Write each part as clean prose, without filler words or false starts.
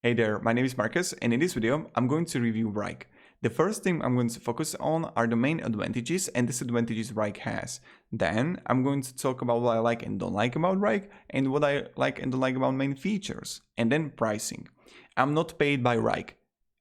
Hey there, my name is Marcus, and in this video I'm going to review Wrike. The first thing I'm going to focus on are the main advantages and disadvantages Wrike has. Then I'm going to talk about what I like and don't like about Wrike, and what I like and don't like about main features, and then pricing. I'm not paid by Wrike.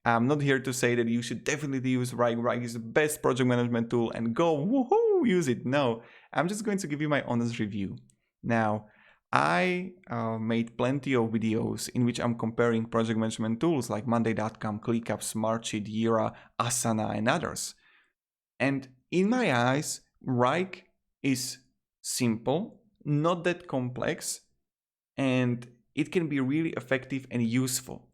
I'm not here to say that you should definitely use Wrike. Wrike is the best project management tool and go woohoo, use it. No, I'm just going to give you my honest review. Now, I made plenty of videos in which I'm comparing project management tools like Monday.com, ClickUp, Smartsheet, Jira, Asana, and others. And in my eyes, Wrike is simple, not that complex, and it can be really effective and useful.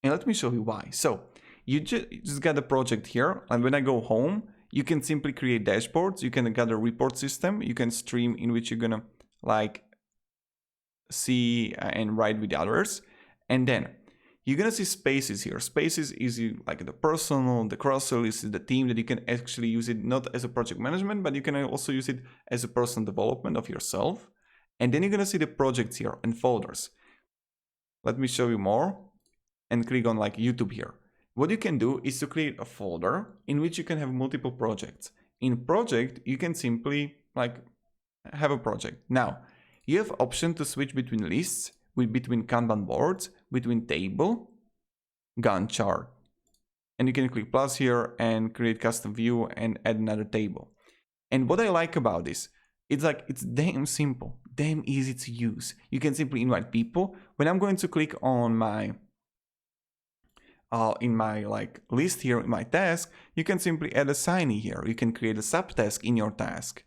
And let me show you why. So you just got a project here, and when I go home, you can simply create dashboards. You can get a report system. You can stream in which you're gonna see and write with others, and then you're gonna see spaces here. Spaces is like the personal, the cross-sell is the team that you can actually use it not as a project management, but you can also use it as a personal development of yourself. And then you're gonna see the projects here and folders. Let me show you more and click on like YouTube here. What you can do is to create a folder in which you can have multiple projects. In project, you can simply have a project. Now, you have option to switch between lists, between Kanban boards, between table, Gantt chart. And you can click plus here and create custom view and add another table. And what I like about this, it's damn simple, damn easy to use. You can simply invite people. When I'm going to click on my in my list here in my task, you can simply add a signee here. You can create a subtask in your task.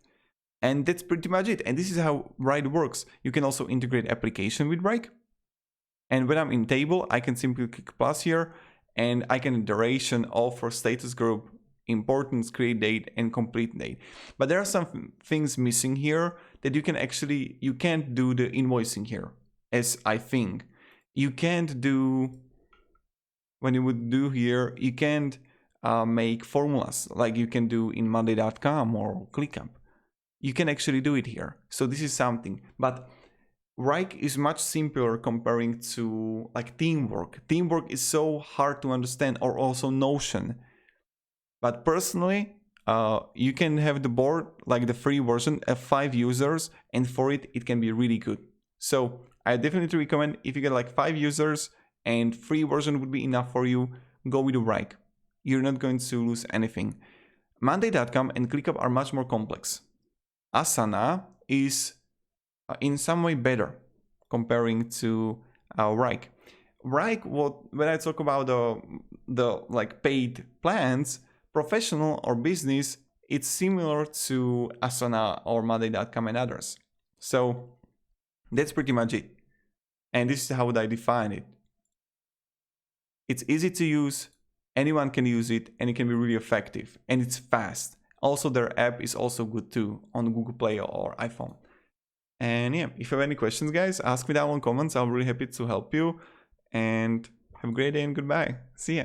And that's pretty much it. And this is how Wrike works. You can also integrate application with Wrike. And when I'm in table, I can simply click plus here, and I can duration, offer, status group, importance, create date, and complete date. But there are some things missing here that you can't do the invoicing here, as I think. You can't do, when you would do here, you can't make formulas like you can do in Monday.com or ClickUp. You can actually do it here. So this is something, but Wrike is much simpler comparing to Teamwork. Teamwork is so hard to understand, or also Notion. But personally, you can have the board, like the free version, of 5 users, and for it can be really good. So I definitely recommend, if you get 5 users and free version would be enough for you, go with Wrike. You're not going to lose anything. Monday.com and ClickUp are much more complex. Asana is in some way better comparing to Wrike. Wrike, when I talk about the paid plans, professional or business, it's similar to Asana or Monday.com and others. So that's pretty much it. And this is how would I define it. It's easy to use, anyone can use it, and it can be really effective, and it's fast. Also, their app is also good too on Google Play or iPhone. And yeah, if you have any questions, guys, ask me down in comments. I'm really happy to help you. And have a great day and goodbye. See ya.